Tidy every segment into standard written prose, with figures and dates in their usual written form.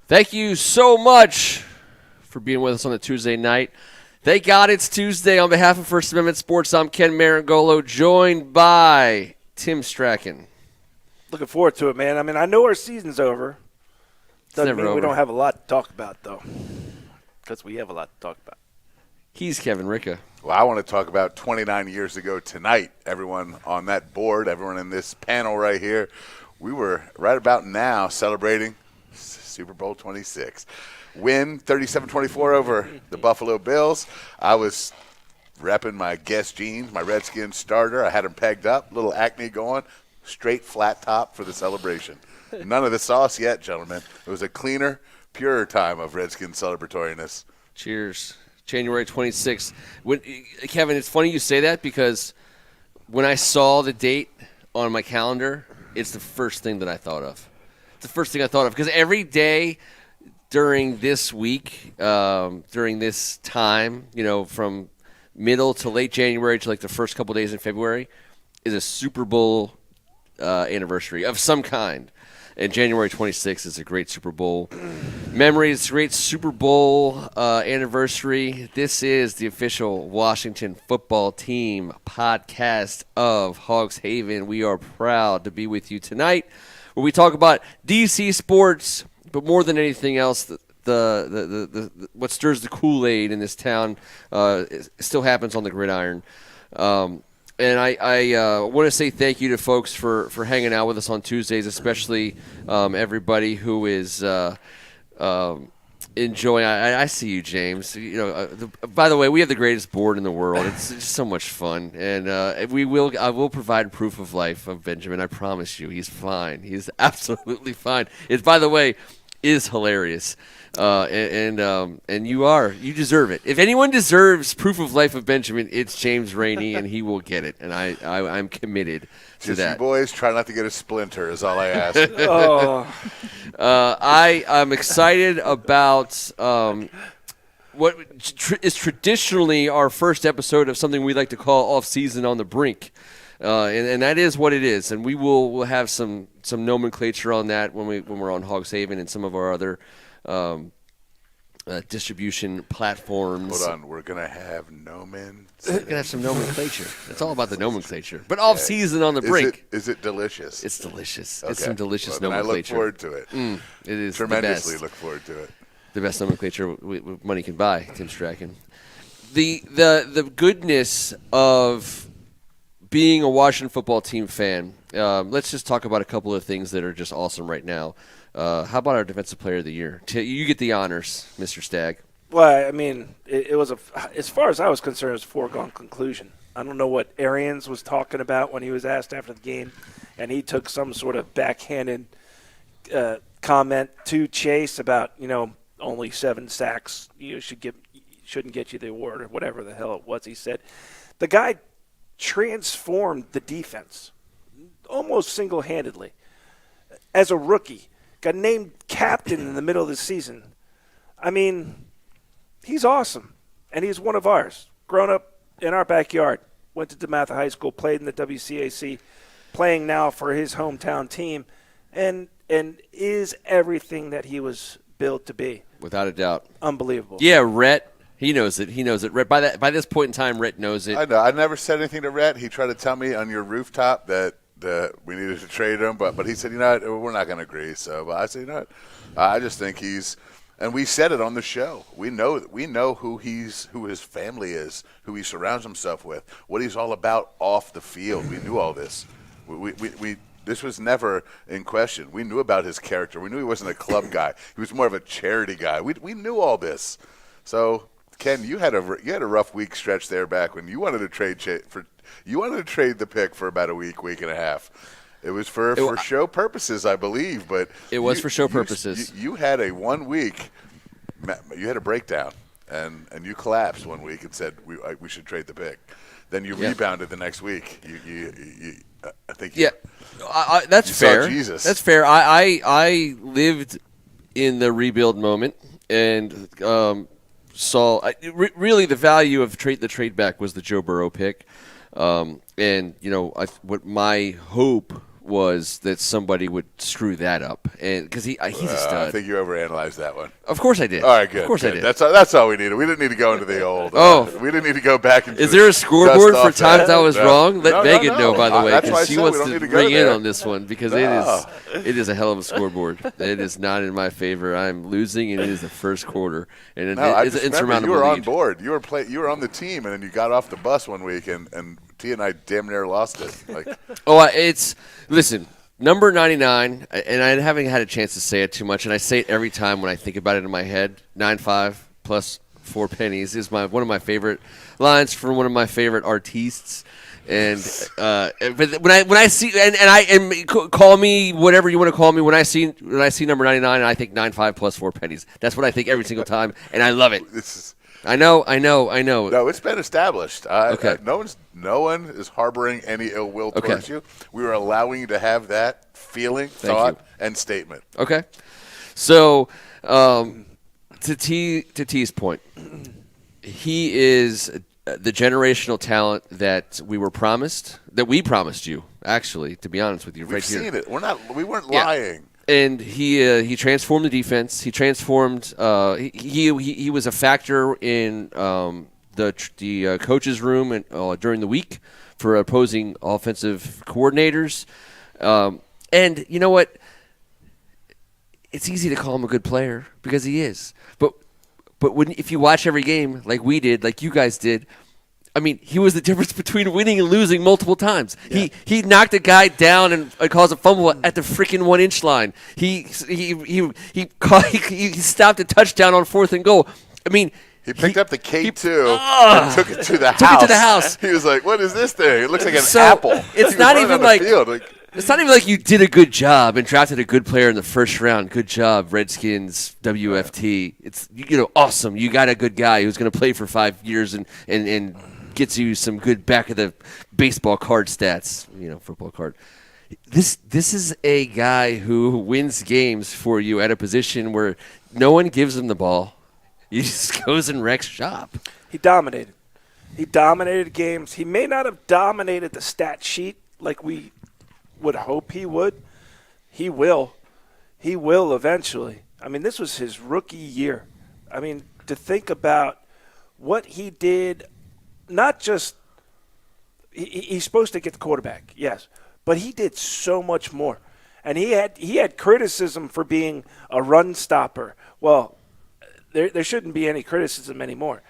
Thank you so much for being with us on a Tuesday night. Thank God it's Tuesday. On behalf of First Amendment Sports, I'm Ken Marangolo, joined by Tim Strachan. Looking forward to it, man. I mean, I know our season's over. Doesn't mean over. We don't have a lot to talk about, though, because we have a lot to talk about. He's Kevin Ricka. Well, I want to talk about 29 years ago tonight. Everyone on that board, everyone in this panel right here, we were right about now celebrating Super Bowl 26. Win 37-24 over the Buffalo Bills. I was repping my Guess jeans, my Redskins starter. I had them pegged up, little acne going, straight flat top for the celebration. None of the sauce yet, gentlemen. It was a cleaner, purer time of Redskins celebratoriness. Cheers. January 26th. Kevin, it's funny you say that because when I saw the date on my calendar, it's the first thing that I thought of. It's the first thing I thought of because every day during this week, during this time, from middle to late January to like the first couple days in February, is a Super Bowl anniversary of some kind. And January 26th is a great Super Bowl memory. It's a great Super Bowl anniversary. This is the official Washington football team podcast of Hogs Haven. We are proud to be with you tonight, where we talk about DC sports, but more than anything else, the what stirs the Kool-Aid in this town still happens on the gridiron. And I want to say thank you to folks for hanging out with us on Tuesdays, especially everybody who is enjoying. I see you, James. By the way, we have the greatest board in the world. It's just so much fun, and I will provide proof of life of Benjamin. I promise you, he's fine. He's absolutely fine. It, by the way, is hilarious. And you deserve it. If anyone deserves proof of life of Benjamin, it's James Rainey, and he will get it. And I'm committed to that. You boys, try not to get a splinter is all I ask. I'm excited about what is traditionally our first episode of something we like to call Off Season on the Brink. And that is what it is. And we'll have some nomenclature on that when we're on Hogs Haven and some of our other distribution platforms. Hold on, we're gonna have nomen. We're gonna have some nomenclature. It's all about the nomenclature. But off season on the brink. Is it delicious? It's delicious. Okay. It's some delicious nomenclature. I look nomenclature. forward to it. It is tremendously the best. Look forward to it. The best nomenclature money can buy. Tim Strachan. The goodness of being a Washington football team fan. Let's just talk about a couple of things that are just awesome right now. How about our Defensive Player of the Year? You get the honors, Mr. Stagg. Well, I mean, it was as far as I was concerned, it was a foregone conclusion. I don't know what Arians was talking about when he was asked after the game, and he took some sort of backhanded comment to Chase about, only 7 sacks shouldn't get you the award or whatever the hell it was he said. The guy transformed the defense almost single-handedly as a rookie. Got named captain in the middle of the season. I mean, he's awesome, and he's one of ours. Grown up in our backyard, went to DeMatha High School, played in the WCAC, playing now for his hometown team, and is everything that he was built to be. Without a doubt. Unbelievable. Yeah, Rhett. He knows it. Rhett, by this point in time, Rhett knows it. I know. I never said anything to Rhett. He tried to tell me on your rooftop that we needed to trade him, but he said, we're not going to agree. So but I said, I just think and we said it on the show. We know who his family is, who he surrounds himself with, what he's all about off the field. We knew all this. This was never in question. We knew about his character. We knew he wasn't a club guy. He was more of a charity guy. We knew all this. So Ken, you had a rough week stretch there back when you wanted to trade the pick for about a week and a half. It was for show purposes, I believe, but it was for show purposes. You had a 1 week, you had a breakdown, and you collapsed 1 week and said we should trade the pick. Then you rebounded the next week. I think. That's fair. Saw Jesus. That's fair. I lived in the rebuild moment and saw really the value of the trade back was the Joe Burrow pick. And what my hope was that somebody would screw that up, and because he's a stud. I think you overanalyzed that one. Of course I did. All right, good. Of course good. I did. That's all we needed. We didn't need to go into the old. We didn't need to go back. Into Is there a scoreboard for dust off times I was that. wrong? Let No, Megan no. know, by the way, That's why I because she said wants we don't to need to go ring in there. on this one because No. it is a hell of a scoreboard. It is not in my favor. I'm losing, and it is the first quarter, and No, I it's just an remember insurmountable you were on lead. board. You were on the team, and then you got off the bus one week, and T and I damn near lost it. Like, Listen. Number 99, and I haven't had a chance to say it too much, and I say it every time when I think about it in my head. 9.5 plus 4 pennies is one of my favorite lines from one of my favorite artistes. And but when I see and call me whatever you want to call me when I see number 99, I think 9.5 plus 4 pennies. That's what I think every single time, and I love it. this is. I know. No, it's been established. Okay. No one is harboring any ill will towards you. We were allowing you to have that feeling, thought, and statement. Okay. So, to T's point, he is the generational talent that we promised you. Actually, to be honest with you, We've right here. seen it. We weren't Yeah. lying. And he transformed the defense. He transformed. He was a factor in the coaches' room and during the week for opposing offensive coordinators. And you know what? It's easy to call him a good player because he is. But if you watch every game like we did, like you guys did. I mean, he was the difference between winning and losing multiple times. Yeah. He knocked a guy down and caused a fumble at the freaking 1-inch line. He stopped a touchdown on 4th and goal. I mean, he picked up the K2 and took it to the house. He was like, "What is this thing? It looks like an apple." It's not even like it's not even like you did a good job and drafted a good player in the first round. Good job, Redskins, WFT. It's awesome. You got a good guy who's going to play for 5 years and gets you some good back of the baseball card stats, football card. This is a guy who wins games for you at a position where no one gives him the ball. He just goes and wrecks shop. He dominated. He dominated games. He may not have dominated the stat sheet like we would hope he would. He will. He will eventually. I mean, this was his rookie year. I mean, to think about what he did, not just he's supposed to get the quarterback, yes, but he did so much more. And he had criticism for being a run stopper. Well, there shouldn't be any criticism anymore.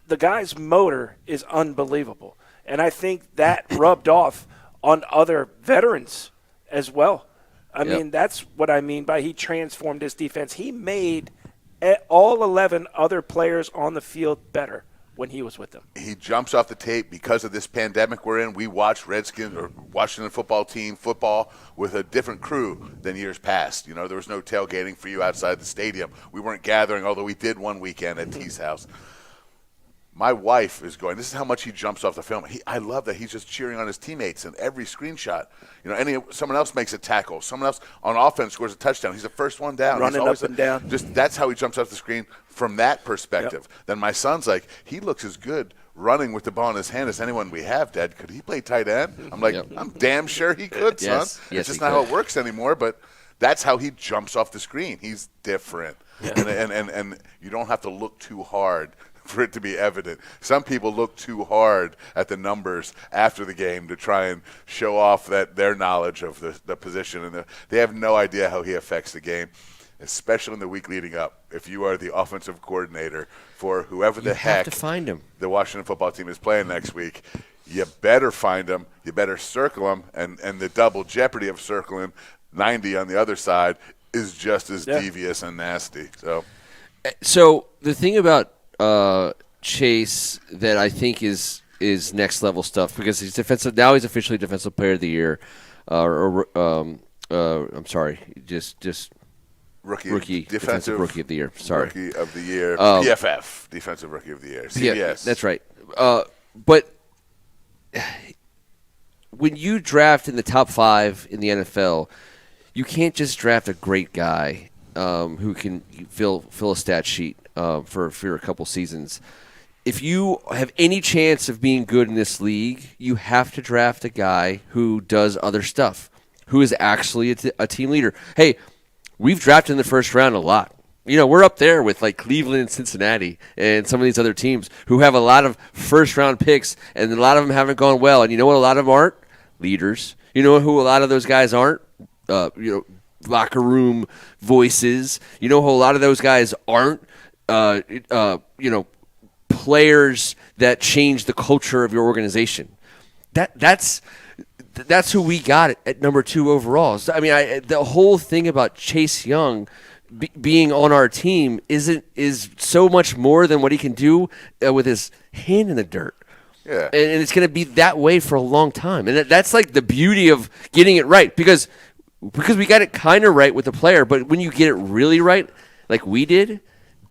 The guy's motor is unbelievable. And I think that rubbed off on other veterans as well. I mean, that's what I mean by he transformed his defense. He made all 11 other players on the field better when he was with them. He jumps off the tape because of this pandemic we're in. We watch Redskins or Washington football team football with a different crew than years past. There was no tailgating for you outside the stadium. We weren't gathering, although we did one weekend at T's house. My wife is going, this is how much he jumps off the film. I love that he's just cheering on his teammates in every screenshot. Someone else makes a tackle. Someone else on offense scores a touchdown. He's the first one down. Running up and down. That's how he jumps off the screen from that perspective. Yep. Then my son's like, he looks as good running with the ball in his hand as anyone we have, Dad. Could he play tight end? I'm like, I'm damn sure he could, son. Yes, it's just not how it works anymore, but that's how he jumps off the screen. He's different. Yeah. And you don't have to look too hard for it to be evident. Some people look too hard at the numbers after the game to try and show off that their knowledge of the position, and they have no idea how he affects the game, especially in the week leading up. If you are the offensive coordinator for whoever the heck to find him. The Washington football team is playing next week, you better find him. You better circle him, and the double jeopardy of circling 90 on the other side is just as devious and nasty. So the thing about Chase that I think is next level stuff, because he's defensive now. He's officially Defensive Player of the Year, I'm sorry, just rookie defensive Rookie of the Year. Sorry, Rookie of the Year, PFF Defensive Rookie of the Year, CBS. Yeah, that's right. But when you draft in the top 5 in the NFL, you can't just draft a great guy who can fill a stat sheet for a couple seasons. if you have any chance of being good in this league, you have to draft a guy who does other stuff, who is actually a team leader. Hey, we've drafted in the first round a lot. We're up there with like Cleveland and Cincinnati and some of these other teams who have a lot of first-round picks, and a lot of them haven't gone well. And you know what a lot of them aren't? Leaders. You know who a lot of those guys aren't? Locker room voices. You know who a lot of those guys aren't? Players that change the culture of your organization. That's who we got at number 2 overall. So, the whole thing about Chase Young being on our team is so much more than what he can do with his hand in the dirt. Yeah. And it's going to be that way for a long time. And that's like the beauty of getting it right, because we got it kind of right with the player, but when you get it really right, like we did,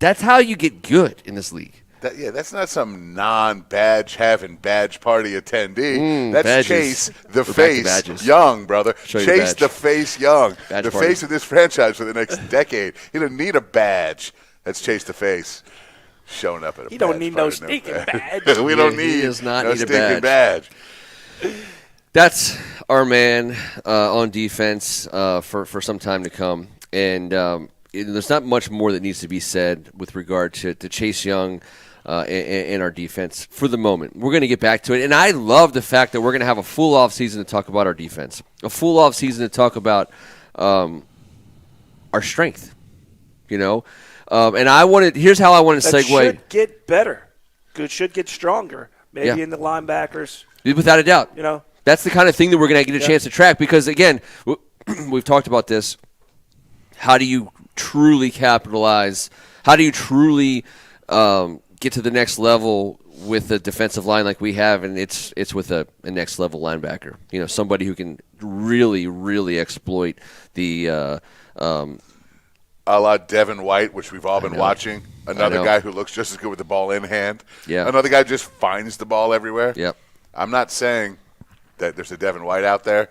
that's how you get good in this league. That's not some non-badge having badge party attendee. That's badges. Chase the We're back to Face badges. Young, brother. Show your Chase badge. the Face Young, Badge the party. face of this franchise for the next decade. He doesn't need a badge. That's Chase the Face showing up at a. He don't badge need party, no stinking badge. We don't He need does not no need a stinking badge. That's our man on defense for some time to come. And there's not much more that needs to be said with regard to Chase Young and our defense for the moment. We're going to get back to it. And I love the fact that we're going to have a full off season to talk about our defense, a full off season to talk about our strength, And here's how I want to That segue. should get better. Should get stronger. Maybe Yeah. in the linebackers. Without a doubt. That's the kind of thing that we're going to get a chance to track because, again, we've talked about this. How do you truly capitalize? How do you truly get to the next level with a defensive line like we have? And it's with a next-level linebacker. Somebody who can really, really exploit the A la Devin White, which we've all been watching. Another guy who looks just as good with the ball in hand. Yeah. Another guy just finds the ball everywhere. Yep. I'm not saying that there's a Devin White out there,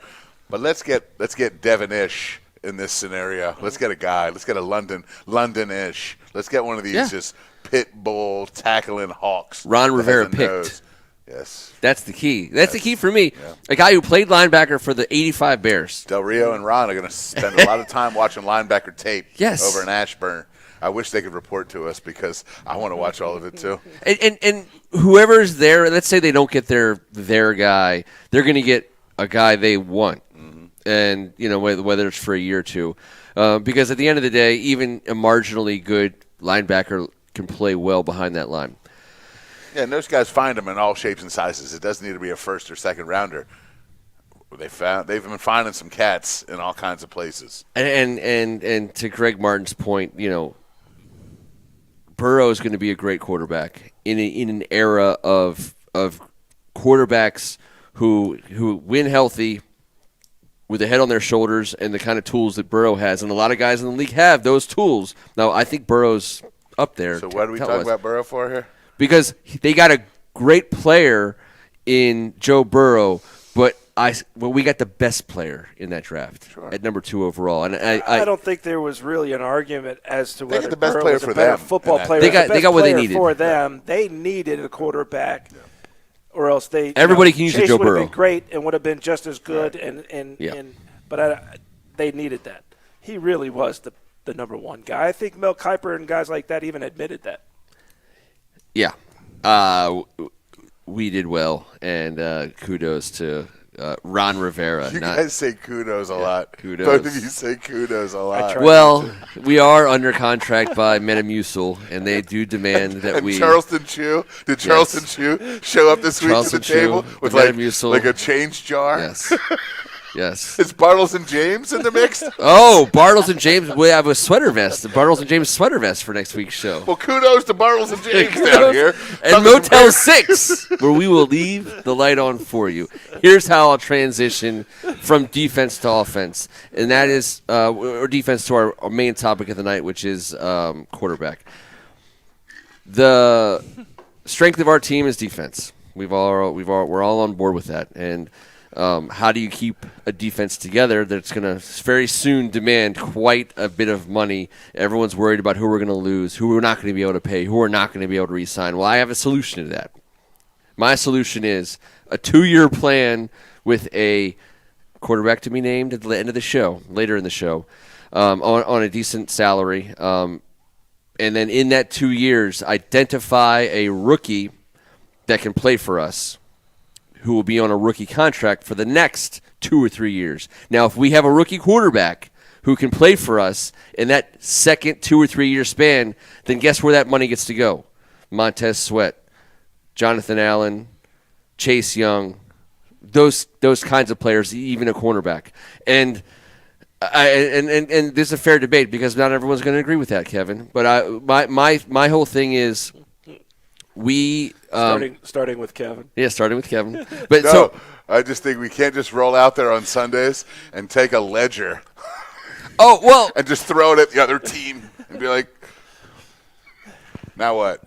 but let's get Devin-ish in this scenario. Let's get a guy. Let's get a London-ish. Let's get one of these just pit bull tackling hawks. Ron that Rivera has a picked. nose. Yes. That's the key. That's the key for me. Yeah. A guy who played linebacker for the 85 Bears. Del Rio and Ron are going to spend a lot of time watching linebacker tape over in Ashburn. I wish they could report to us because I want to watch all of it too. And whoever's there, let's say they don't get their guy, they're going to get a guy they want. Mm-hmm. And, whether it's for a year or two. Because at the end of the day, even a marginally good linebacker can play well behind that line. Yeah, and those guys find them in all shapes and sizes. It doesn't need to be a first or second rounder. They've been finding some cats in all kinds of places. And to Greg Martin's point, Burrow is going to be a great quarterback in an era of quarterbacks who win healthy with a head on their shoulders and the kind of tools that Burrow has, and a lot of guys in the league have those tools. Now, I think Burrow's up there. So what are we talking about Burrow for here? Because they got a great player in Joe Burrow, but we got the best player in that draft at number 2 overall. And I don't think there was really an argument as to whether the best Burrow player was a for better them football player. They got what they needed for them. They needed a quarterback, or else everybody can use Chase a Joe would have Burrow. been great and would have been just as good. But they needed that. He really was the number 1 guy. I think Mel Kiper and guys like that even admitted that. Yeah, we did well, and kudos to Ron Rivera. You guys say kudos a lot. Kudos. Both of you say kudos a lot. Well, we are under contract by Metamucil, and they do demand that and we. Charleston Chew. Did Charleston Chew show up this week Charleston to the table Chew, with Metamucil. like a change jar? Yes. Yes. Is Bartles and James in the mix? Oh, Bartles and James. We have a sweater vest, the Bartles and James sweater vest for next week's show. Well, kudos to Bartles and James down here. And Motel 6, where we will leave the light on for you. Here's how I'll transition from defense to offense, and that is or defense to our main topic of the night, which is quarterback. The strength of our team is defense. We're all on board with that, and How do you keep a defense together that's going to very soon demand quite a bit of money? Everyone's worried about who we're going to lose, who we're not going to be able to pay, who we're not going to be able to re-sign. Well, I have a solution to that. My solution is a 2-year plan with a quarterback to be named at the end of the show, later in the show, on a decent salary. And then in that 2 years, identify a rookie that can play for us, who will be on a rookie contract for the next 2 or 3 years. Now, if we have a rookie quarterback who can play for us in that second 2 or 3 year span, then guess where that money gets to go? Montez Sweat, Jonathan Allen, Chase Young, those kinds of players, even a cornerback. And this is a fair debate because not everyone's going to agree with that, Kevin. But my whole thing is we starting with Kevin. Yeah, starting with Kevin. But No, I just think we can't just roll out there on Sundays and take a ledger oh well, and just throw it at the other team and be like, now what?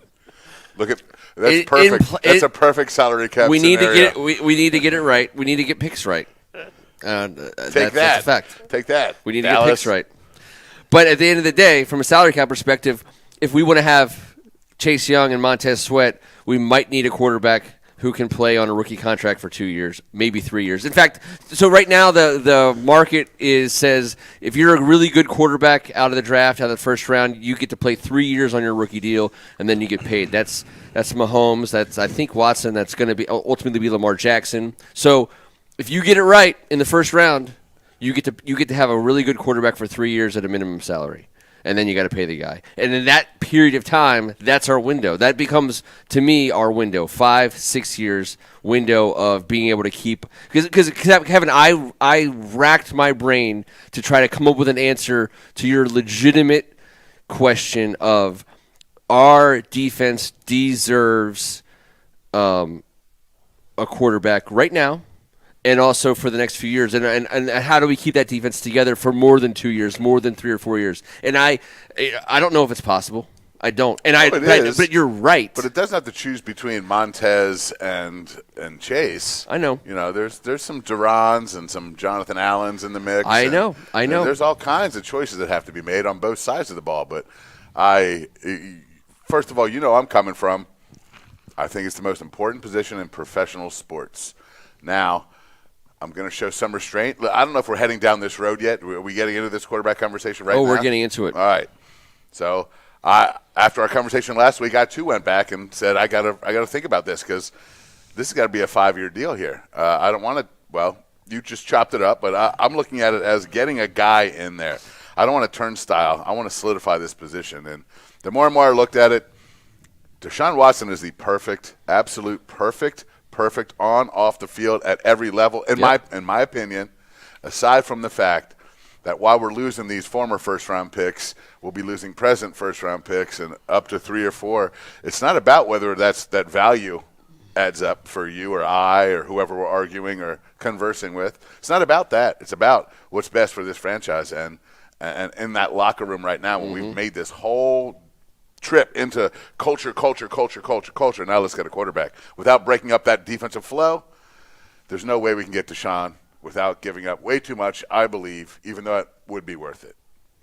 Look at that's perfect. That's a perfect salary cap. we need scenario. to get it. We need to get it right. We need to get picks right. That's a fact. Take that. We need to Dallas. get picks right. But at the end of the day, from a salary cap perspective, if we want to have Chase Young and Montez Sweat, we might need a quarterback who can play on a rookie contract for 2 years, maybe 3 years. In fact, so right now the market says if you're a really good quarterback out of the draft, out of the first round, you get to play 3 years on your rookie deal, and then you get paid. That's Mahomes. That's I think Watson. That's going to be ultimately be Lamar Jackson. So if you get it right in the first round, you get to have a really good quarterback for 3 years at a minimum salary. And then you got to pay the guy. And in that period of time, that's our window. That becomes, to me, our window, 5-6 years window of being able to keep. Because Kevin, I racked my brain to try to come up with an answer to your legitimate question of our defense deserves a quarterback right now. And also for the next few years, and how do we keep that defense together for more than 2 years, more than 3 or 4 years? And I don't know if it's possible. I don't. And but you're right. But it doesn't have to choose between Montez and Chase. I know. You know, there's some Durans and some Jonathan Allens in the mix. I know. There's all kinds of choices that have to be made on both sides of the ball. But first of all, I'm coming from. I think it's the most important position in professional sports. Now, I'm going to show some restraint. I don't know if we're heading down this road yet. Are we getting into this quarterback conversation right now? Oh, we're getting into it. All right. So after our conversation last week, I too went back and said I got to think about this because this has got to be a 5-year deal here. I don't want to. Well, you just chopped it up, but I'm looking at it as getting a guy in there. I don't want to turnstile. I want to solidify this position. And the more and more I looked at it, Deshaun Watson is the absolute perfect on, off the field at every level, in my opinion, aside from the fact that while we're losing these former first-round picks, we'll be losing present first-round picks and up to 3 or 4. It's not about whether that value adds up for you or I or whoever we're arguing or conversing with. It's not about that. It's about what's best for this franchise. And in that locker room right now, when we've made this whole trip into culture. Now let's get a quarterback. Without breaking up that defensive flow, there's no way we can get Deshaun without giving up way too much, I believe, even though it would be worth it.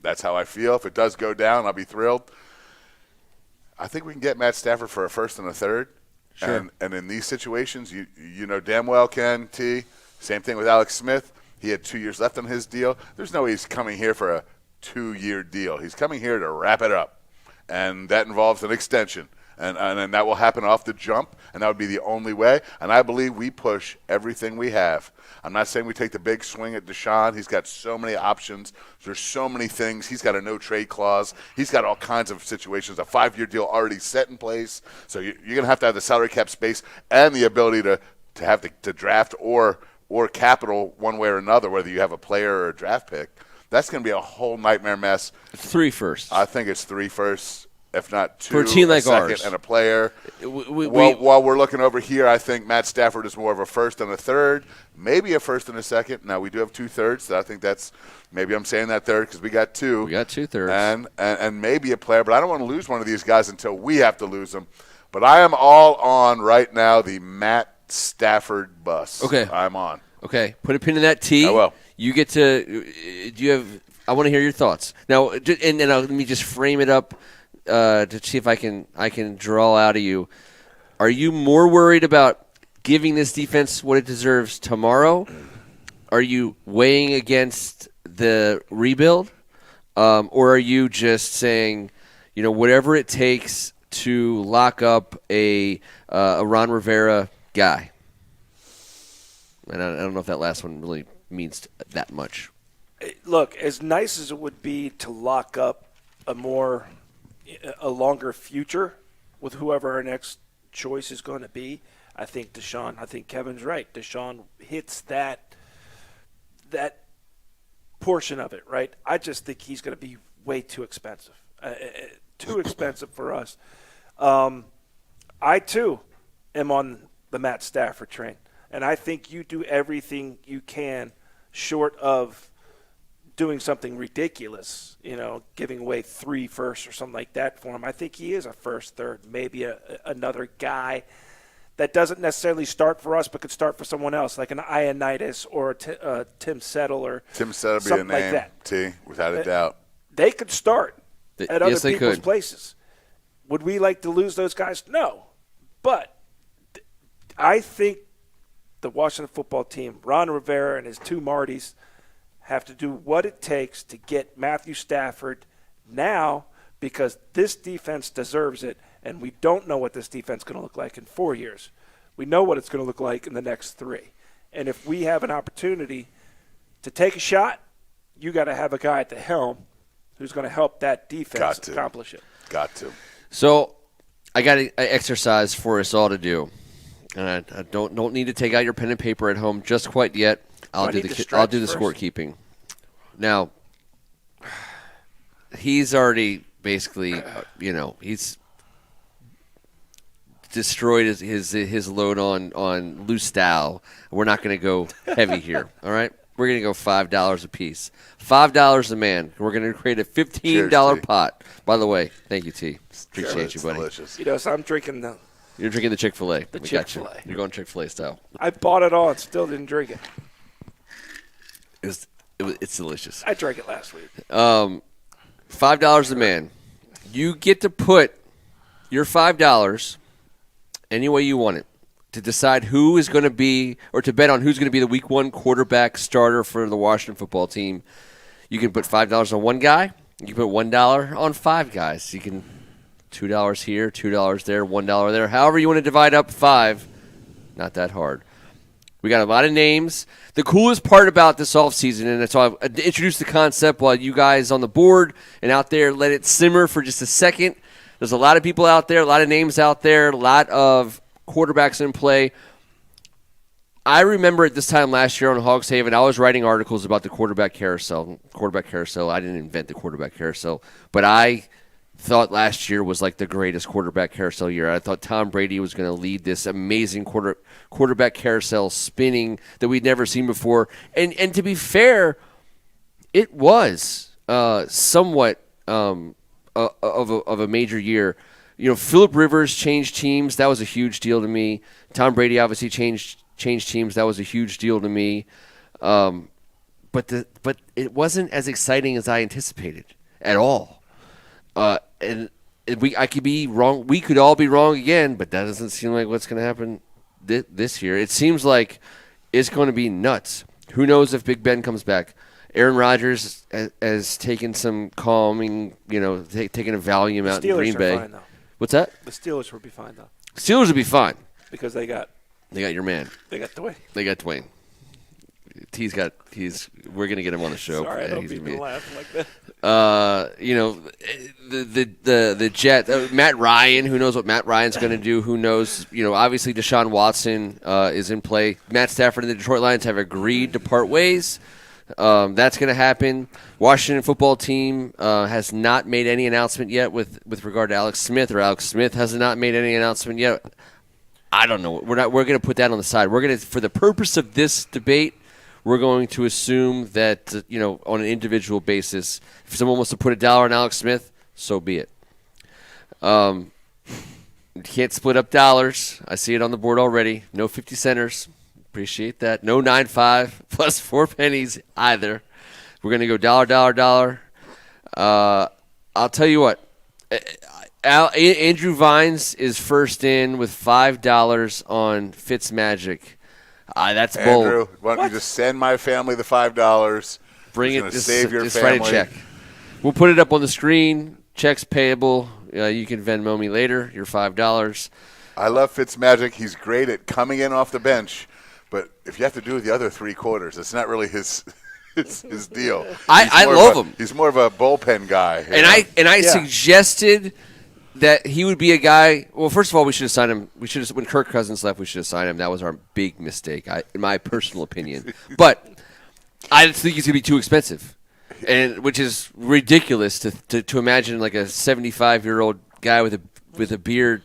That's how I feel. If it does go down, I'll be thrilled. I think we can get Matt Stafford for a first and a third. Sure. And in these situations, you know damn well, Ken T. Same thing with Alex Smith. He had 2 years left on his deal. There's no way he's coming here for a 2-year deal. He's coming here to wrap it up. And that involves an extension. And that will happen off the jump, and that would be the only way. And I believe we push everything we have. I'm not saying we take the big swing at Deshaun. He's got so many options. There's so many things. He's got a no-trade clause. He's got all kinds of situations, a 5-year deal already set in place. So you're going to have the salary cap space and the ability to have to draft or capital one way or another, whether you have a player or a draft pick. That's going to be a whole nightmare mess. 3 firsts. I think it's 3 firsts, if not 2. For a team like second ours. And a player. While we're looking over here, I think Matt Stafford is more of a first and a third, maybe a first and a second. Now, we do have 2 thirds, so I think maybe I'm saying that third because we got 2. We got 2 thirds. And maybe a player, but I don't want to lose one of these guys until we have to lose them. But I am all on right now the Matt Stafford bus. Okay. I'm on. Okay, put a pin in that T. I will. You get to. Do you have? I want to hear your thoughts now, and let me just frame it up to see if I can draw out of you. Are you more worried about giving this defense what it deserves tomorrow? Are you weighing against the rebuild, or are you just saying, whatever it takes to lock up a Ron Rivera guy? And I don't know if that last one really means that much. Look, as nice as it would be to lock up a longer future with whoever our next choice is going to be, I think Kevin's right. Deshaun hits that portion of it, right? I just think he's going to be way too expensive. Too expensive for us. I, too, am on the Matt Stafford train. And I think you do everything you can short of doing something ridiculous, giving away 3 firsts or something like that for him. I think he is a first, third, maybe another guy that doesn't necessarily start for us but could start for someone else, like an Ioannidis or a Tim Settle or Tim Settle be a something name, like that. T, without a doubt. They could start at other Yes, they people's could. places. Would we like to lose those guys? No. But I think the Washington football team, Ron Rivera and his 2 Martys, have to do what it takes to get Matthew Stafford now, because this defense deserves it, and we don't know what this defense is going to look like in 4 years. We know what it's going to look like in the next 3. And if we have an opportunity to take a shot, you got to have a guy at the helm who's going to help that defense accomplish it. Got to. So I got an exercise for us all to do. And I don't need to take out your pen and paper at home just quite yet. I'll do the scorekeeping. Now, he's already basically, he's destroyed his load on loose style. We're not going to go heavy here. All right, we're going to go $5 a piece. $5 a man. We're going to create a $15 Cheers, T. pot. By the way, thank you, T. Appreciate It's you, buddy. delicious. So I'm drinking You're drinking the Chick-fil-A. The We got you. Chick-fil-A. You're going Chick-fil-A style. I bought it all and still didn't drink it. It's delicious. I drank it last week. $5 a man. You get to put your $5 any way you want it to decide who is going to be, or to bet on who's going to be the Week 1 quarterback starter for the Washington football team. You can put $5 on one guy. You can put $1 on 5 guys. You can $2 here, $2 there, $1 there. However you want to divide up 5, not that hard. We got a lot of names. The coolest part about this offseason, and that's why I've introduced the concept while you guys on the board and out there let it simmer for just a second. There's a lot of people out there, a lot of names out there, a lot of quarterbacks in play. I remember at this time last year on Hogs Haven, I was writing articles about the quarterback carousel. I didn't invent the quarterback carousel, but I thought last year was like the greatest quarterback carousel year. I thought Tom Brady was going to lead this amazing quarterback carousel spinning that we'd never seen before. And to be fair, it was somewhat of a major year. Phillip Rivers changed teams. That was a huge deal to me. Tom Brady obviously changed teams. That was a huge deal to me. But it wasn't as exciting as I anticipated at all. I could be wrong. We could all be wrong again, but that doesn't seem like what's going to happen this year. It seems like it's going to be nuts. Who knows if Big Ben comes back? Aaron Rodgers has taken some calming, taking a Valium out in Green Bay. Fine, though. What's that? The Steelers will be fine, though, Steelers will be fine. because they got your man. Dwayne. They got Dwayne. We're gonna get him on the show. Sorry, I Yeah, don't he's mean gonna to be- laugh like that. The Jet, Matt Ryan. Who knows what Matt Ryan's going to do? Who knows? Obviously Deshaun Watson is in play. Matt Stafford and the Detroit Lions have agreed to part ways. That's going to happen. Washington football team has not made any announcement yet with regard to Alex Smith, or Alex Smith has not made any announcement yet. I don't know. We're going to put that on the side. We're going to, for the purpose of this debate, we're going to assume that, on an individual basis, if someone wants to put $1 on Alex Smith, so be it. You can't split up dollars. I see it on the board already. No 50 centers. Appreciate that. No 9.5 plus 4 pennies either. We're going to go dollar. I'll tell you what. Andrew Vines is first in with $5 on Fitzmagic. That's bold. Andrew, why don't you just send my family the $5? Bring It's it. gonna save your just write a family. check. We'll put it up on the screen. Checks payable. You can Venmo me later. Your $5. I love Fitzmagic. He's great at coming in off the bench, but if you have to do the other 3 quarters, it's not really his deal. I He's love more of him. He's more of a bullpen guy. you And know? I Yeah. suggested that he would be a guy. Well, first of all, we should have signed him. When Kirk Cousins left, we should have signed him. That was our big mistake, in my personal opinion. But I just think he's going to be too expensive, and which is ridiculous to imagine like a 75-year-old guy with a beard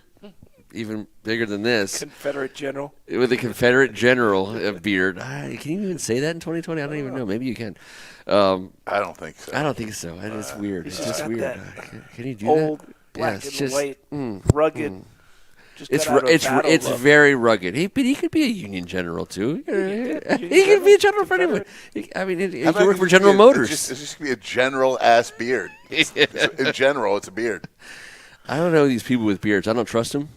even bigger than this, Confederate general. with a Confederate general beard. Can you even say that in 2020? I don't even know. Maybe you can. I don't think so. I don't think so. It's weird. It's just got weird. that Can you do Old, that? black it's and just, white, rugged. Just It's got out of battle it's look. very rugged. But he could be a Union general too. He could be general? a general for anyone. I mean, he How could about work for it General just be Motors. It's just going to be a general-ass beard. In general, it's a beard. I don't know these people with beards. I don't trust them.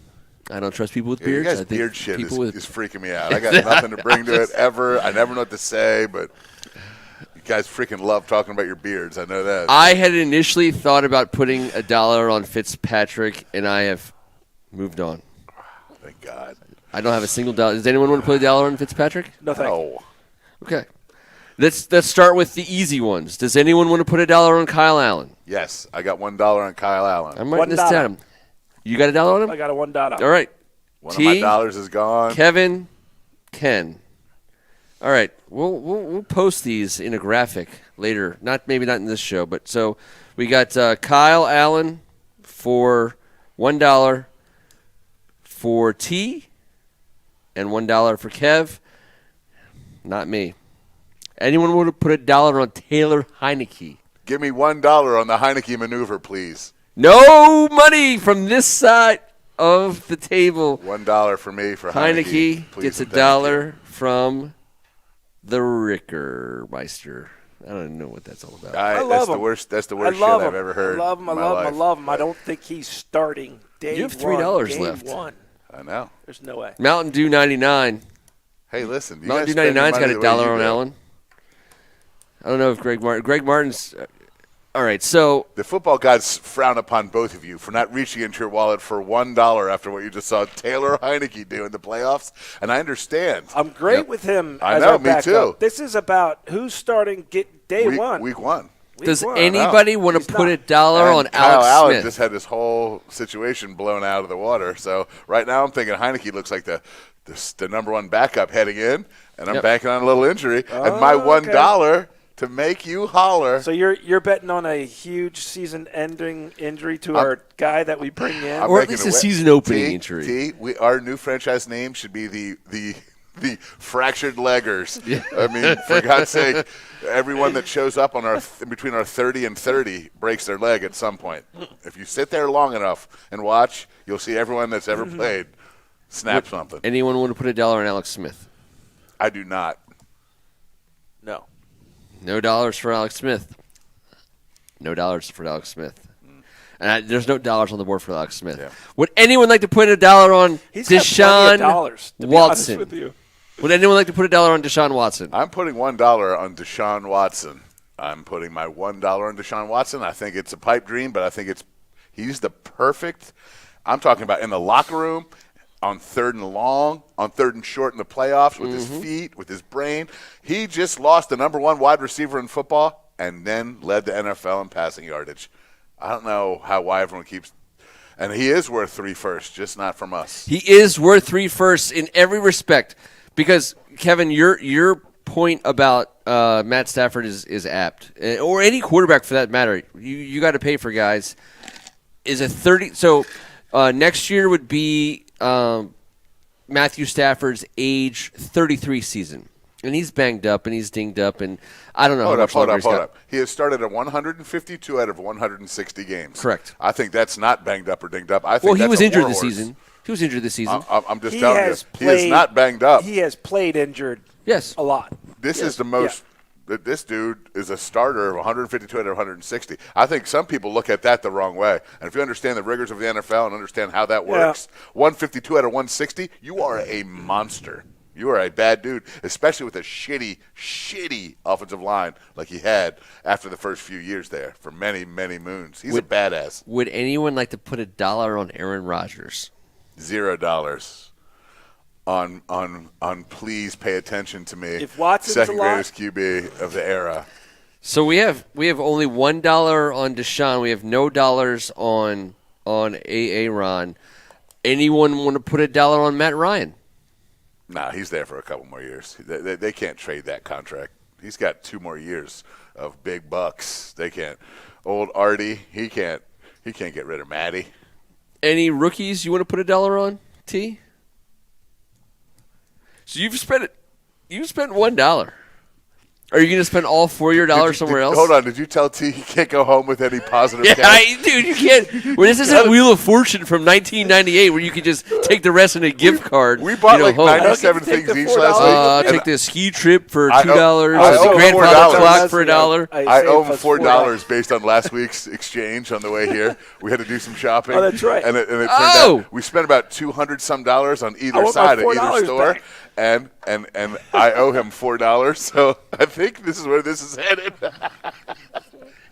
I don't trust people with Yeah, you beards. I guys' think beard shit people is freaking me out. I got nothing to bring to it ever. I never know what to say, but you guys freaking love talking about your beards. I know that. I had initially thought about putting $1 on Fitzpatrick, and I have moved on. Thank God. I don't have a single dollar. Does anyone want to put $1 on Fitzpatrick? No thanks. No. Okay. Let's start with the easy ones. Does anyone want to put $1 on Kyle Allen? Yes, I got $1 on Kyle Allen. I'm writing this $1. down. You got $1 on him? I got a $1. All right. One T, of my dollars is gone. Kevin, Ken. All right. We'll post these in a graphic later. Maybe not in this show, but so we got Kyle Allen for $1 for T and $1 for Kev. Not me. Anyone want to put $1 on Taylor Heineke? Give me $1 on the Heineke maneuver, please. No money from this side of the table. $1 for me for Heineke. Heineke Please gets and thank you. $1 from the Rickermeister. I don't know what that's all about. I love that's him. the worst. That's the I worst shit love I've him. ever heard. I love him. I in my love him. life. I love him. I don't think he's starting day You have one, $3 game left. one. I know. There's no way. Mountain Dew 99. Hey, listen. You Mountain Dew guys spend your 99's got money the way $1 you on do. Allen. I don't know if Greg Martin's. All right, so The football gods frown upon both of you for not reaching into your wallet for $1 after what you just saw Taylor Heineke do in the playoffs, and I understand. I'm great with him I as know, our me backup. too. This is about who's starting day one. Week one. Week does one. anybody want to He's put not. $1 on And Kyle Alex Allen Smith? just had this whole situation blown out of the water. So right now I'm thinking Heineke looks like the number one backup heading in, and I'm Yep. banking on a little injury. and my okay. $1 to make you holler. So you're betting on a huge season-ending injury to our guy that we bring in. I'm Or at making least a a way- season-opening T, injury. Our new franchise name should be the fractured leggers. I mean, for God's sake, everyone that shows up on between our 30 and 30 breaks their leg at some point. If you sit there long enough and watch, you'll see everyone that's ever played snap something. Anyone want to put $1 on Alex Smith? I do not. No. No dollars for Alex Smith. No dollars for Alex Smith. And there's no dollars on the board for Alex Smith. Yeah. Would anyone like to put $1 on He's got plenty Deshaun of dollars, to be honest Watson? with you. Would anyone like to put $1 on Deshaun Watson? I'm putting $1 on Deshaun Watson. I'm putting my $1 on Deshaun Watson. I think it's a pipe dream, but I think he's the perfect. I'm talking about in the locker room, on 3rd and long, on 3rd and short in the playoffs with his feet, with his brain. He just lost the number one wide receiver in football and then led the NFL in passing yardage. I don't know why everyone keeps – and he is worth 3 firsts, just not from us. He is worth 3 firsts in every respect because, Kevin, your point about Matt Stafford is apt, or any quarterback for that matter. You got to pay for guys. Is a 30 – so next year would be Matthew Stafford's age 33 season. And he's banged up and he's dinged up, and I don't know how much longer he's got. He has started at 152 out of 160 games. Correct. I think that's not banged up or dinged up. I think Well, he that's was a injured war this horse. season. He was injured this season. I'm just He telling you, has he is played- not banged up. He has played injured Yes. a lot. This is the most. This dude is a starter of 152 out of 160. I think some people look at that the wrong way. And if you understand the rigors of the NFL and understand how that works, 152 out of 160, you are a monster. You are a bad dude, especially with a shitty offensive line like he had after the first few years there for many, many moons. He's a badass. Would anyone like to put $1 on Aaron Rodgers? $0 on please pay attention to me. If Watson's second alive- greatest QB of the era. So we have only $1 on Deshaun. We have no dollars on Aaron. Anyone want to put $1 on Matt Ryan? Nah, he's there for a couple more years. They can't trade that contract. He's got 2 more years of big bucks. They can't. Old Artie, he can't get rid of Matty. Any rookies you want to put $1 on? T. So you've spent $1. Are you going to spend all $4 of your dollars somewhere else? Hold on. Did you tell T he can't go home with any positive Yeah, cash? dude, you can't. Well, this isn't Wheel of Fortune from 1998 where you could just take the rest in a gift card. We bought like home. 97 Take things the each $4 last week. and Take the ski trip for I $2. owe The him grandfather $4. clock for $1. I owe him $4 based on last week's exchange on the way here. We had to do some shopping. Oh, that's right. And it turned Oh! out we spent about $200-some on either I want my side of either $4 store. back. And I owe him $4. So I think this is where this is headed.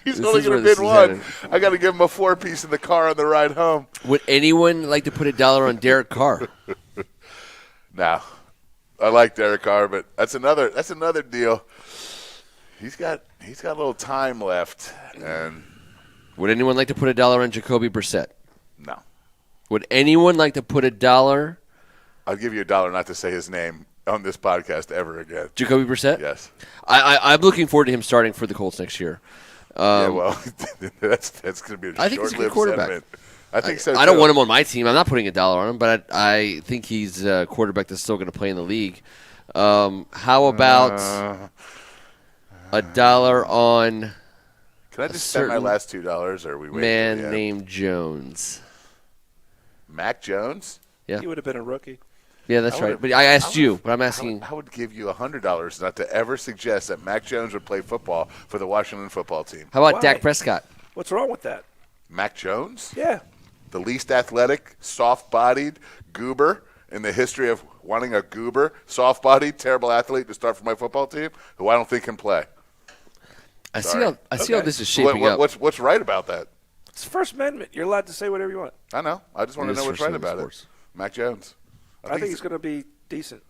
He's This only is going where to this bid is one. headed. I got to give him a 4-piece in the car on the ride home. Would anyone like to put $1 on Derek Carr? Now, I like Derek Carr, but that's another deal. He's got a little time left, and Would anyone like to put $1 on Jacoby Brissett? no. Would anyone like to put $1? I'll give you $1 not to say his name on this podcast ever again. Jacoby Brissett? Yes. I'm looking forward to him starting for the Colts next year. Yeah, well, that's going to be a I think he's a good short-lived quarterback. sentiment. I think so, I don't too. want him on my team. I'm not putting $1 on him, but I think he's a quarterback that's still going to play in the league. How about $1 on Can I just spend my certain last $2, or are we waiting man till the end? named Jones? Mac Jones? Yeah, He would have been a rookie. yeah, that's I right. would- But I asked I you, would- but I'm asking. I would give you $100 not to ever suggest that Mac Jones would play football for the Washington football team. How about Why? Dak Prescott? What's wrong with that? Mac Jones? Yeah. The least athletic, soft-bodied goober in the history of wanting a goober, soft-bodied, terrible athlete to start for my football team, who I don't think can play. I see Sorry. how Okay. this is shaping up. What's right about that? It's First Amendment. You're allowed to say whatever you want. I know. I just want It to is know what's for right some about sports. it. Mac Jones. I think he's going to be decent.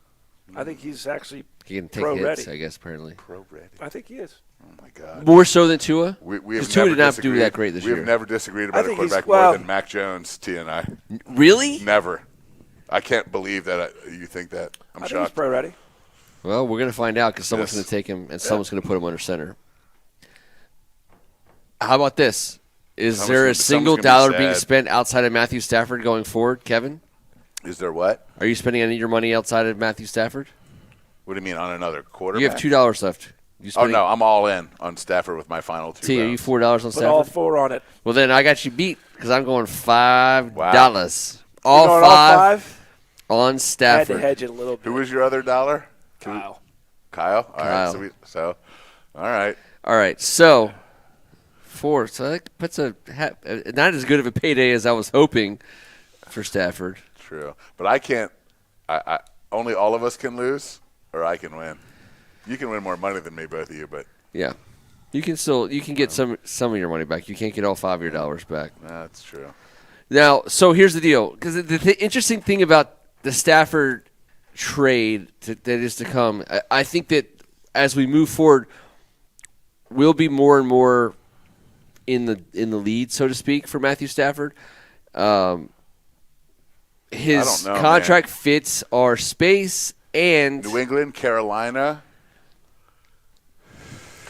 I think he's actually He can take pro hits, ready. I guess. Apparently, pro ready. I think he is. Oh my God. more so than Tua. We have Because Tua never did not do disagreed. that great this We year. have never disagreed I about a think he's- quarterback well- more than Mac Jones, T and I. Really? Never. I can't believe that you think that. I'm I think he's shocked. pro ready. Well, we're going to find out because someone's Yes. going to take him and someone's going to put him under center. How about this? Is Someone's there gonna- a single someone's gonna be dollar being sad. spent outside of Matthew Stafford going forward, Kevin? Is there what? Are you spending any of your money outside of Matthew Stafford? What do you mean on another quarterback? You have $2 left. You Oh spending, no, I'm all in on Stafford with my final 2 T, are you rounds. $4 on Put all Stafford? 4 on it. Well, then I got you beat because I'm going $5. You're All going five on I had to Stafford. hedge it a little bit. Who was your other $1? Kyle. Kyle. All Kyle. right. All right. All right, so 4. So that puts not as good of a payday as I was hoping for Stafford. True, but I can't. I only all of us can lose, or I can win. You can win more money than me, both of you, but Yeah, you can get some of your money back. You can't get all 5 of your dollars back. that's true. Now, so here's the deal, because the interesting thing about the Stafford trade that is to come, I think that as we move forward, we'll be more and more in the lead, so to speak, for Matthew Stafford. His I don't know, contract fits our space, and New England, Carolina.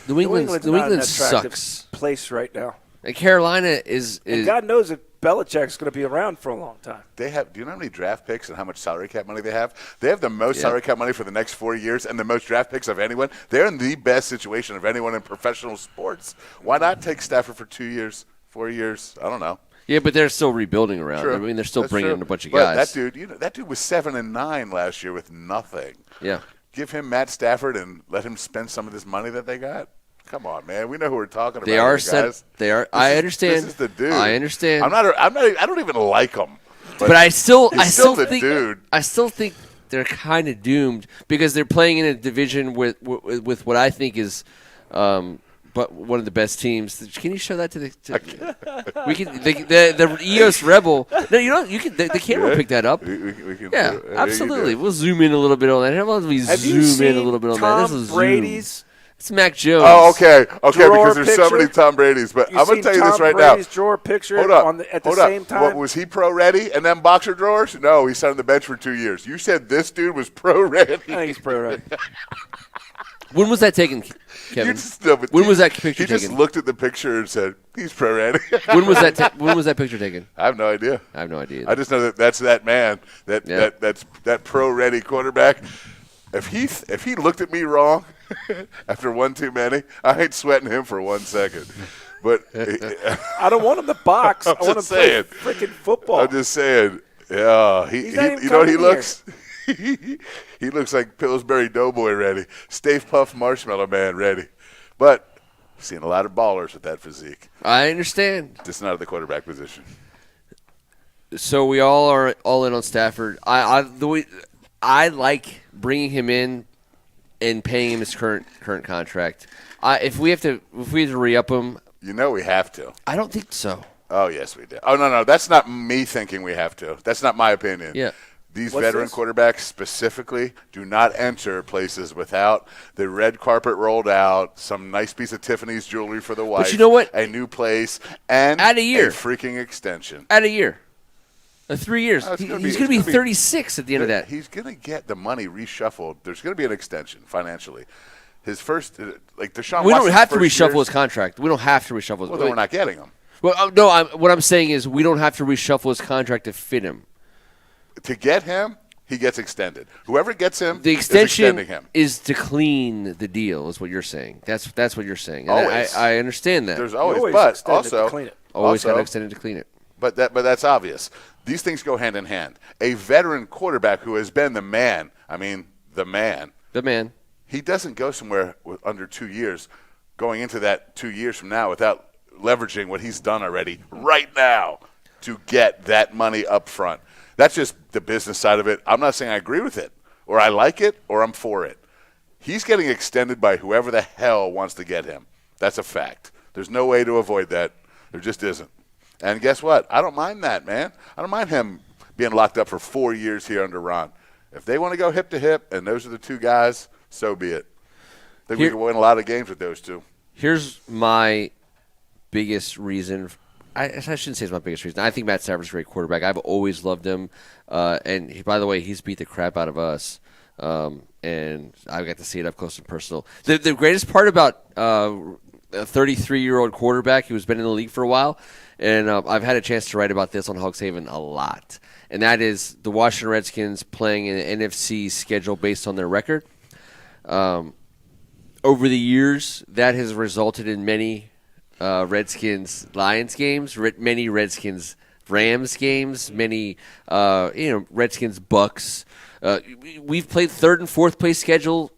New England not an attractive sucks. place right now. And Carolina is And God knows that Belichick's going to be around for a long time. They have. Do you know how many draft picks and how much salary cap money they have? They have the most Yeah. salary cap money for the next 4 years and the most draft picks of anyone. They're in the best situation of anyone in professional sports. Why not take Stafford for 2 years, 4 years? I don't know. Yeah, but they're still rebuilding around. True. I mean, they're still That's bringing true. in a bunch of But guys. that dude was 7-9 last year with nothing. Yeah. Give him Matt Stafford and let him spend some of this money that they got. Come on, man. We know who we're talking about. They are here, set. guys. They are. This I is- understand. This is the dude. I understand. I don't even like him. But I still he's still the think dude. I still think they're kind of doomed because they're playing in a division with what I think is, but one of the best teams. Can you show that to the? We can the EOS Rebel. No, you know you can. The camera will pick that up. We can Yeah, do it. absolutely. We'll zoom in a little bit on that. How about we Have you zoom in a seen little bit on Tom that? This is Brady's? It's Mac Jones. Oh, okay, Drawer because there's so many picture? Tom Brady's. But You I'm going seen to tell you this Tom right Brady's now. drawer picture Hold up. at the Hold up. same time? What, was he pro-ready and then boxer drawers? No, he sat on the bench for 2 years. You said this dude was pro-ready. I think he's pro ready. When was that taken, Kevin? When was that picture He just taken? looked at the picture and said, he's pro-ready. When was that? When was that picture taken? I have no idea. I have no idea. I just know that that's that man, Yeah. that's that pro-ready quarterback. If he looked at me wrong after one too many, I ain't sweating him for 1 second. But I don't want him to box. I I'm want him to just play saying. freaking football. I'm just saying, yeah, He's not even you know what he coming here. looks? He looks like Pillsbury Doughboy ready, Stave Puff Marshmallow Man ready. But I've seen a lot of ballers with that physique, I understand. just not at the quarterback position. So we all are all in on Stafford. I like bringing him in and paying him his current contract. If we have to re-up him, You know we have to. I don't think so. Oh, yes, we do. Oh, no, that's not me thinking we have to. That's not my opinion. Yeah. These What's veteran this? quarterbacks specifically do not enter places without the red carpet rolled out, some nice piece of Tiffany's jewelry for the wife. you know what? A new place, and Add a year. freaking extension. At a year, 3 years. Oh, it's gonna He's be- going to be it's gonna be- 36 at the end of that. He's going to get the money reshuffled. There's going to be an extension financially. His first, like Deshaun We don't Watson's have to first reshuffle year- his contract. We don't have to reshuffle his. Well, then we're not getting him. Well, no. What I'm saying is we don't have to reshuffle his contract to fit him. To get him, he gets extended. Whoever gets him The is extension extending him. is to clean the deal, is what you're saying. That's what you're saying. And Always. I understand that. There's You always, always but extend it to also, clean it. Always got also- to extend it to clean it. But that's obvious. These things go hand in hand. A veteran quarterback who has been the man, The man. he doesn't go somewhere with under 2 years, going into that 2 years from now without leveraging what he's done already right now to get that money up front. That's just the business side of it. I'm not saying I agree with it, or I like it, or I'm for it. He's getting extended by whoever the hell wants to get him. That's a fact. There's no way to avoid that. There just isn't. And guess what? I don't mind that, man. I don't mind him being locked up for 4 years here under Ron. If they want to go hip to hip, and those are the two guys, so be it. I think we Here- can win a lot of games with those two. Here's my biggest reason. I shouldn't say it's my biggest reason. I think Matt Stafford's a great quarterback. I've always loved him. And by the way, he's beat the crap out of us. And I got to see it up close and personal. The greatest part about a 33-year-old quarterback who's been in the league for a while, and I've had a chance to write about this on Hogs Haven a lot, and that is the Washington Redskins playing an NFC schedule based on their record. Over the years, that has resulted in many Redskins-Lions games, many Redskins-Rams games, many Redskins-Bucks. We've played third and fourth place schedule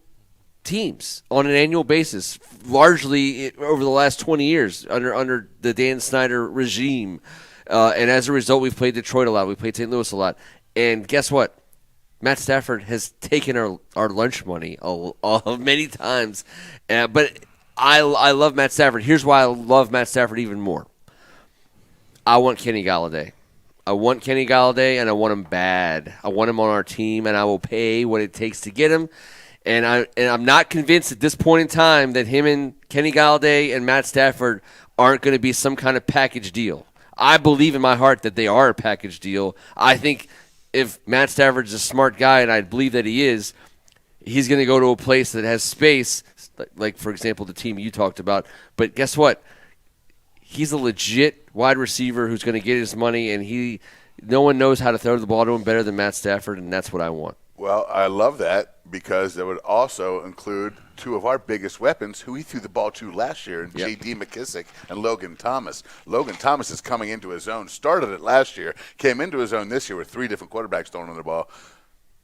teams on an annual basis, largely over the last 20 years under the Dan Snyder regime. And as a result, we've played Detroit a lot. We've played St. Louis a lot. And guess what? Matt Stafford has taken our lunch money many times. But I love Matt Stafford. Here's why I love Matt Stafford even more. I want Kenny Galladay. I want Kenny Galladay, and I want him bad. I want him on our team, and I will pay what it takes to get him. And I'm not convinced at this point in time that him and Kenny Galladay and Matt Stafford aren't going to be some kind of package deal. I believe in my heart that they are a package deal. I think if Matt Stafford's a smart guy, and I believe that he is, he's going to go to a place that has space, like, for example, the team you talked about. But guess what? He's a legit wide receiver who's going to get his money, and no one knows how to throw the ball to him better than Matt Stafford, and that's what I want. Well, I love that because that would also include two of our biggest weapons who he threw the ball to last year, Yep. J.D. McKissick and Logan Thomas. Logan Thomas is coming into his own, started it last year, came into his own this year with 3 different quarterbacks throwing on the ball.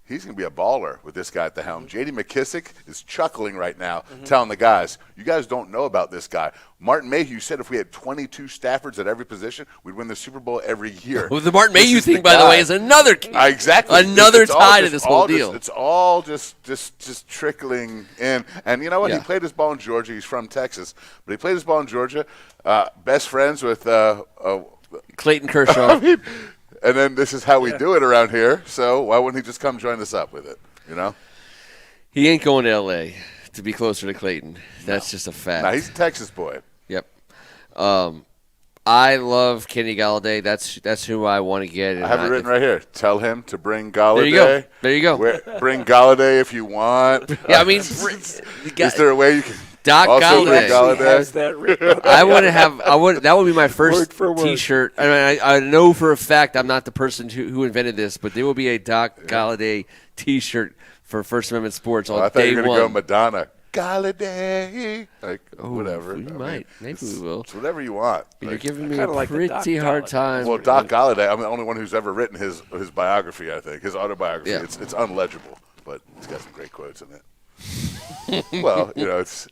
He's going to be a baller with this guy at the helm. J.D. McKissick is chuckling right now, telling the guys, you guys don't know about this guy. Martin Mayhew said if we had 22 Staffords at every position, we'd win the Super Bowl every year. Well, the Martin This Mayhew is thing, by the guy. way, is another key. Exactly. Another It's all tie to just- this whole all just- deal. It's all just trickling in. And you know what? Yeah. He played his ball in Georgia. He's from Texas. But he played his ball in Georgia. Best friends with Clayton Kershaw. and then this is how we do it around here. So why wouldn't he just come join us up with it? You know? He ain't going to L.A. to be closer to Clayton. That's just a fact. Now, he's a Texas boy. Yep. I love Kenny Galladay. That's who I want to get. And I have it written right here. Tell him to bring Galladay. There you go. There you go. Bring Galladay if you want. Yeah, I mean, Is there a way you can Doc also bring Galladay. He has that written on I want to have. That would be my first Word for word. T-shirt. I mean, I know for a fact I'm not the person who invented this, but there will be a Doc Galladay T-shirt for First Amendment Sports on I thought day you were one. going to go Madonna. Galladay. Like, whatever. We might. Maybe we will. It's whatever you want. You're Like, giving me kinda a like the Doc pretty hard Galladay. time. well, Doc Galladay, I'm the only one who's ever written his biography, I think. His autobiography. Yeah. It's unlegible, but it's got some great quotes in it. Well, you know, it's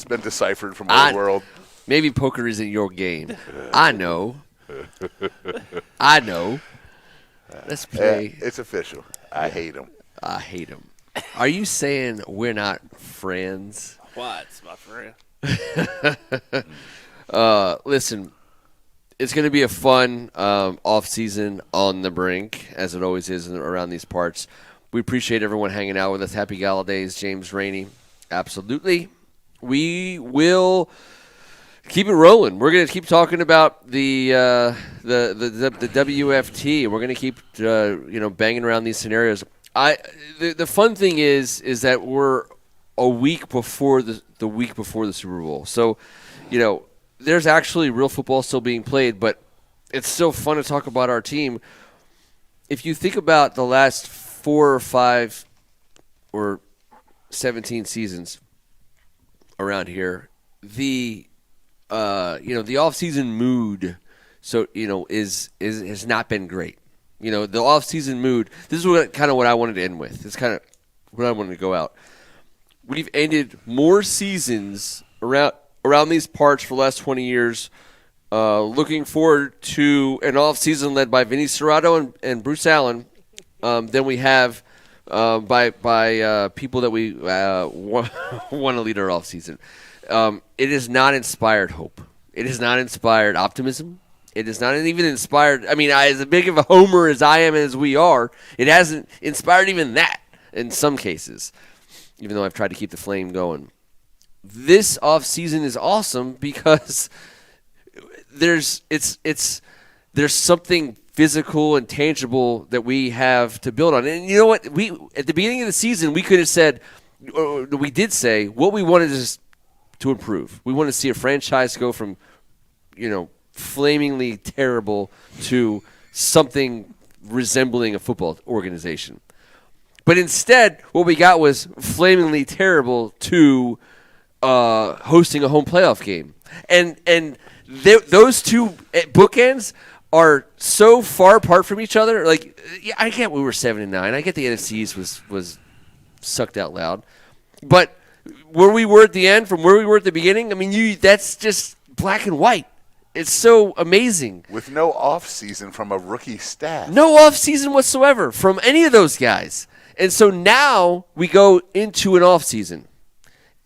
been deciphered from all the world. Maybe poker isn't your game. I know. I know. Let's play. It's official. I hate him. I hate him. Are you saying we're not friends? What, my friend? Listen, it's going to be a fun off season on the brink, as it always is around these parts. We appreciate everyone hanging out with us. Happy Gala Days, James Rainey. Absolutely. We will keep it rolling. We're going to keep talking about the WFT. We're going to keep banging around these scenarios. The fun thing is that we're a week before the week before the Super Bowl. So, there's actually real football still being played, but it's still fun to talk about our team. If you think about the last 4 or 5 or 17 seasons around here, the off-season mood has not been great. The off-season mood, this is kind of what I wanted to end with. It's kind of what I wanted to go out. We've ended more seasons around these parts for the last 20 years looking forward to an off-season led by Vinny Serrato and Bruce Allen than we have by people that we want to lead our off-season. It has not inspired hope. It has not inspired optimism. It is not even inspired. I mean, as big of a homer as I am as we are, it hasn't inspired even that in some cases, even though I've tried to keep the flame going. This offseason is awesome because there's something physical and tangible that we have to build on. And you know what? We at the beginning of the season, we could have said, or we did say, what we wanted is to improve. We want to see a franchise go from, flamingly terrible to something resembling a football organization. But instead, what we got was flamingly terrible to hosting a home playoff game. And those two bookends are so far apart from each other. Like, yeah, I get we were 7-9. I get the NFC East was sucked out loud. But where we were at the end from where we were at the beginning, I mean, that's just black and white. It's so amazing. With no off season from a rookie staff. No off season whatsoever from any of those guys. And so now we go into an off season,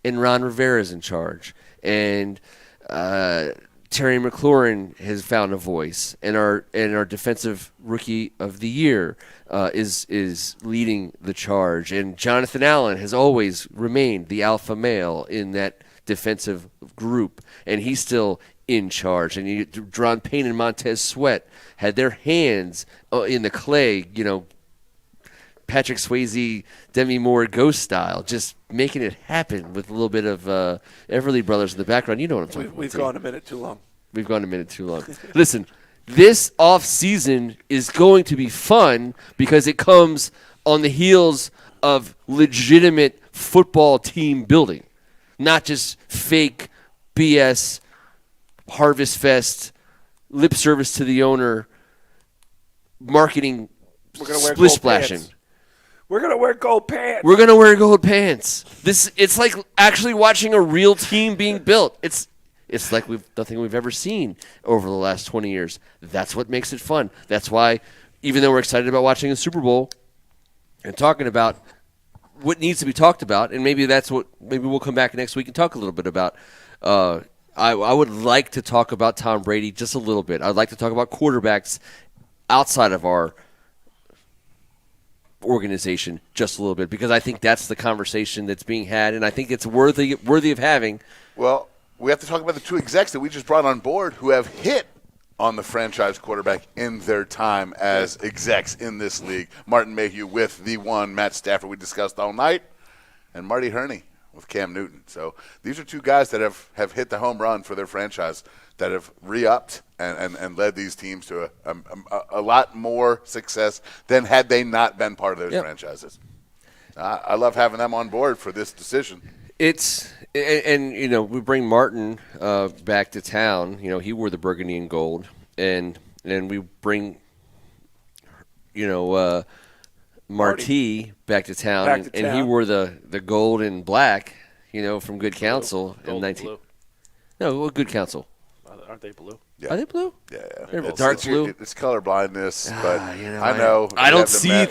and Ron Rivera's in charge, and Terry McLaurin has found a voice, and our defensive rookie of the year is leading the charge, and Jonathan Allen has always remained the alpha male in that defensive group, and he's still in charge. And Deron Payne and Montez Sweat had their hands in the clay, Patrick Swayze, Demi Moore ghost style, just making it happen with a little bit of Everly Brothers in the background. You know what I'm talking about. We've gone a minute too long. We've gone a minute too long. Listen, this off season is going to be fun because it comes on the heels of legitimate football team building, not just fake BS, Harvest Fest, lip service to the owner, marketing, We're gonna wear split gold splashing. pants. We're gonna wear gold pants. We're gonna wear gold pants. It's like actually watching a real team being built. It's like nothing we've ever seen over the last 20 years. That's what makes it fun. That's why, even though we're excited about watching a Super Bowl and talking about what needs to be talked about, and maybe we'll come back next week and talk a little bit about. I would like to talk about Tom Brady just a little bit. I'd like to talk about quarterbacks outside of our organization just a little bit, because I think that's the conversation that's being had, and I think it's worthy of having. Well, we have to talk about the two execs that we just brought on board who have hit on the franchise quarterback in their time as execs in this league. Martin Mayhew with the one Matt Stafford we discussed all night, and Marty Herney with Cam Newton. So these are two guys that have hit the home run for their franchise, that have re-upped and led these teams to a lot more success than had they not been part of those franchises. I love having them on board for this decision. We bring Martin back to town. He wore the burgundy and gold, and we bring Marty back to town, and he wore the gold and black, from Good Counsel in 19. Blue. No, Good Counsel. Aren't they blue? Yeah. Are they blue? Yeah. They're dark blue. It's color blindness, but I know. I don't see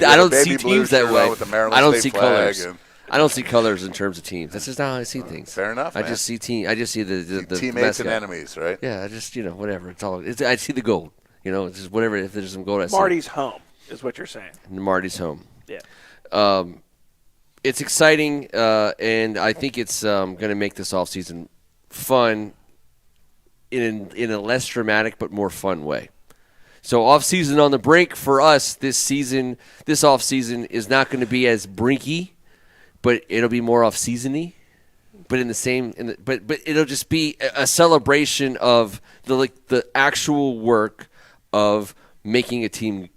teams that way. I don't see colors. I don't see colors in terms of teams. That's just not how I see things. Fair enough. I just see I just see the teammates mascot. and enemies, right? Yeah, I just whatever. I see the gold. It's just whatever. If there's some gold, I see. Marty's home is what you're saying. Marty's home. Yeah. It's exciting, and I think it's going to make this offseason fun in a less dramatic but more fun way. So offseason on the brink for us this offseason is not going to be as brinky, but it'll be more off-season-y. But but it'll just be a celebration of the actual work of making a team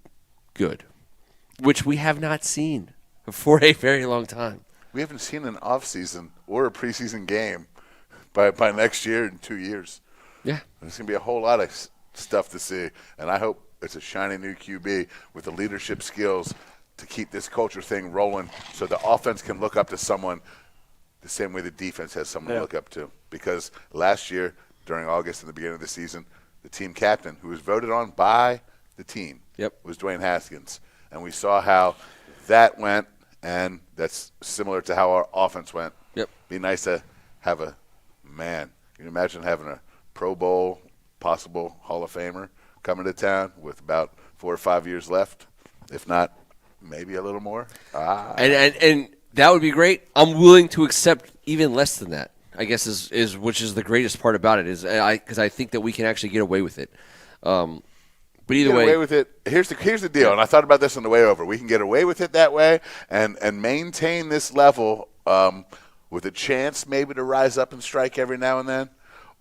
good, which we have not seen for a very long time. We haven't seen an off-season or a preseason game by next year in 2 years. Yeah. There's going to be a whole lot of stuff to see, and I hope it's a shiny new QB with the leadership skills to keep this culture thing rolling so the offense can look up to someone the same way the defense has someone to look up to. Because last year, during August and the beginning of the season, the team captain, who was voted on by the team, was Dwayne Haskins. And we saw how that went, and that's similar to how our offense went. Be nice to have you can imagine having a Pro Bowl, possible Hall of Famer coming to town with about 4 or 5 years left, if not maybe a little more. And that would be great. I'm willing to accept even less than that, I guess, is which is the greatest part about it, because I think that we can actually get away with it. But either way, away with it. Here's the deal, and I thought about this on the way over. We can get away with it that way and maintain this level with a chance maybe to rise up and strike every now and then,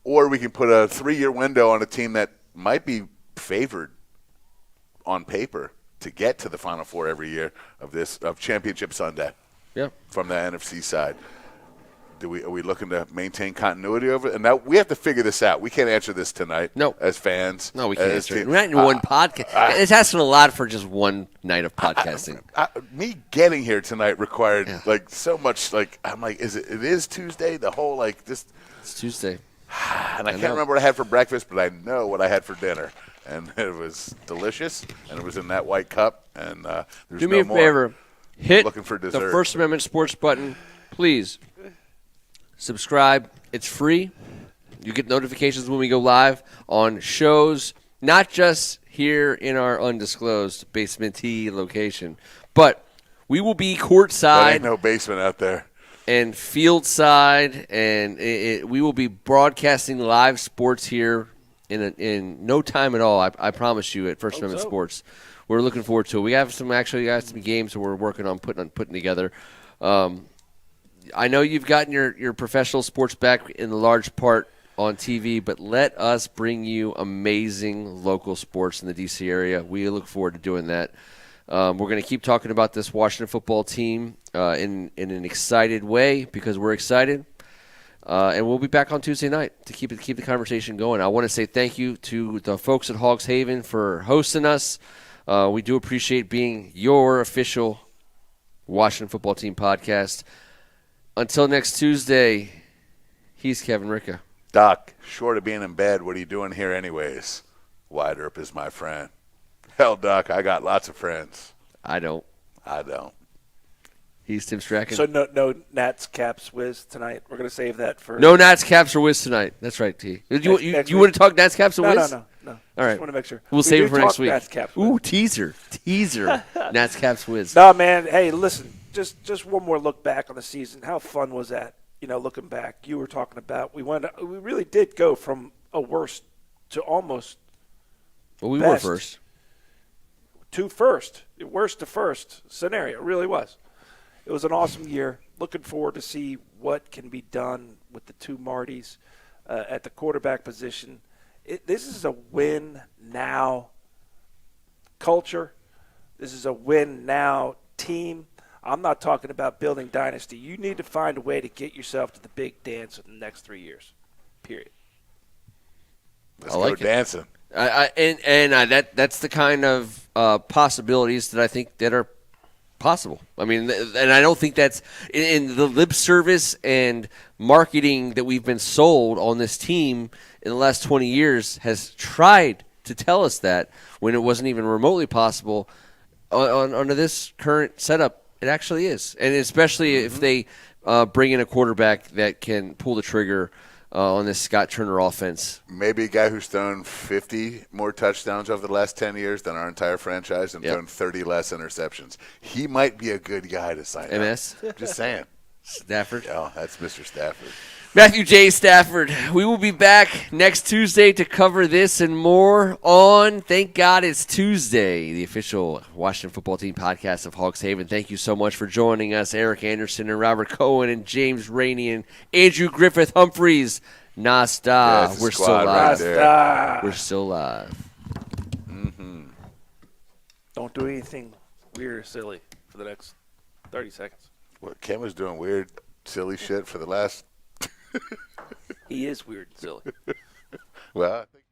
or we can put a 3-year window on a team that might be favored on paper to get to the Final Four every year of Championship Sunday. From the NFC side. Are we looking to maintain continuity over it? And now we have to figure this out. We can't answer this tonight. No. As fans. No, we can't answer it. We're not in one podcast. It's asking a lot for just one night of podcasting. Me getting here tonight required so much. I'm like, it is Tuesday? The whole this. It's Tuesday. And I can't remember what I had for breakfast, but I know what I had for dinner. And it was delicious, and it was in that white cup. And there's Do me a favor. Hit looking for the dessert. First Amendment Sports button. Please subscribe. It's free. You get notifications when we go live on shows, not just here in our undisclosed Basement T location, but we will be courtside. There ain't no basement out there. And field side, and we will be broadcasting live sports here in no time at all. I promise you at First Amendment Sports. We're looking forward to it. We have some games that we're working on putting together. I know you've gotten your professional sports back in large part on TV, but let us bring you amazing local sports in the D.C. area. We look forward to doing that. We're going to keep talking about this Washington football team in an excited way because we're excited. And we'll be back on Tuesday night to keep the conversation going. I want to say thank you to the folks at Hogs Haven for hosting us. We do appreciate being your official Washington football team podcast. Until next Tuesday, he's Kevin Ricka. Doc, short of being in bed, what are you doing here anyways? Wide Earp is my friend. Hell, Doc, I got lots of friends. I don't. He's Tim Strachan. So no Nats Caps Wiz tonight. We're going to save that for No Nats Caps or Wiz tonight. That's right, T. You next want to talk Nats Caps or Wiz? No. All Just right. want to make sure. We'll We save do it for talk next week. Nats Caps Wiz. Ooh, teaser. Nats Caps Wiz. No, man. Hey, listen. Just one more look back on the season. How fun was that? Looking back, you were talking about we really did go from a worst to almost Well, we best. were first. to first. Worst to first scenario. It really was. It was an awesome year. Looking forward to see what can be done with the two Martys at the quarterback position. This is a win now culture. This is a win now team. I'm not talking about building dynasty. You need to find a way to get yourself to the big dance in the next 3 years. Period. Let's I like go it. dancing. That's the kind of possibilities that I think that are possible. I mean, and I don't think that's in the lip service and marketing that we've been sold on this team in the last 20 years has tried to tell us that when it wasn't even remotely possible under this current setup. It actually is, and especially if they bring in a quarterback that can pull the trigger on this Scott Turner offense. Maybe a guy who's thrown 50 more touchdowns over the last 10 years than our entire franchise and thrown 30 less interceptions. He might be a good guy to sign MS? up. Just saying. Stafford. Oh, that's Mr. Stafford. Matthew J. Stafford. We will be back next Tuesday to cover this and more on Thank God It's Tuesday, the official Washington football team podcast of Hogs Haven. Thank you so much for joining us, Eric Anderson and Robert Cohen and James Rainey and Andrew Griffith Humphreys. Nasta. Yeah, We're still squad right live. there. We're still live. Don't do anything weird or silly for the next 30 seconds. What, Ken was doing weird, silly shit for the last. He is weird and silly. Well, I think.